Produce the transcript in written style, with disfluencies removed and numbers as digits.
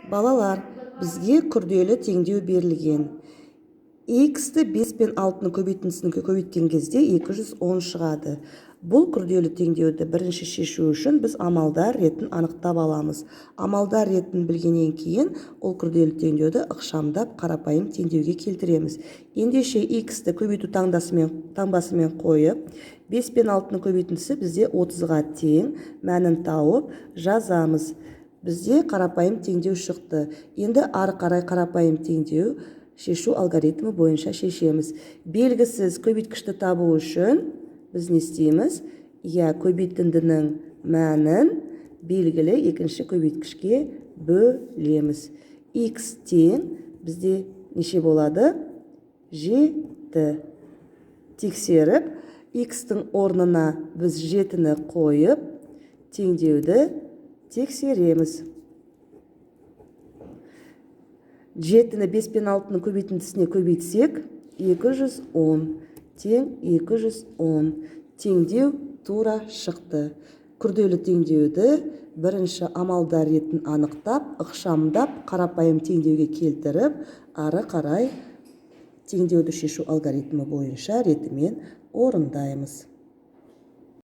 Балалар, бізге күрделі теңдеу берілген. X-ті 5 пен 6-ның көбейтіндісін көбейткен кезде 210 шығады. Бұл күрделі теңдеуді бірінші шешу үшін біз амалдар ретін анықтап аламыз. Амалдар ретін білгеннен кейін ол күрделі теңдеуді ықшамдап қарапайым теңдеуге келтіреміз. Ендеше X-ті көбейту таңбасымен қойып, 5 пен 6-ның көбейтіндісі бізде 30-ға тең, мәнін тауып жазамыз. Бізде қарапайым теңдеу шықты. Енді ары қарай қарапайым теңдеу шешу алгоритмі бойынша шешеміз. Белгісіз көбейткішті табу үшін біз не істейміз? Көбейтіндінің мәнін белгілі екінші көбейткішке бөлеміз. X тең бізде неше болады? 7. Тексеріп, X-тің орнына біз 7-ні қойып, теңдеуді тексереміз. 7-ні 5 пен 6-ның көбейтіндісіне көбейтсек, 210 тең 210. Теңдеу тура шықты. Күрделі теңдеуді бірінші амалдар ретін анықтап, ықшамдап, қарапайым теңдеуге келтіріп, ары қарай теңдеуді шешу алгоритмі бойынша ретімен орындаймыз.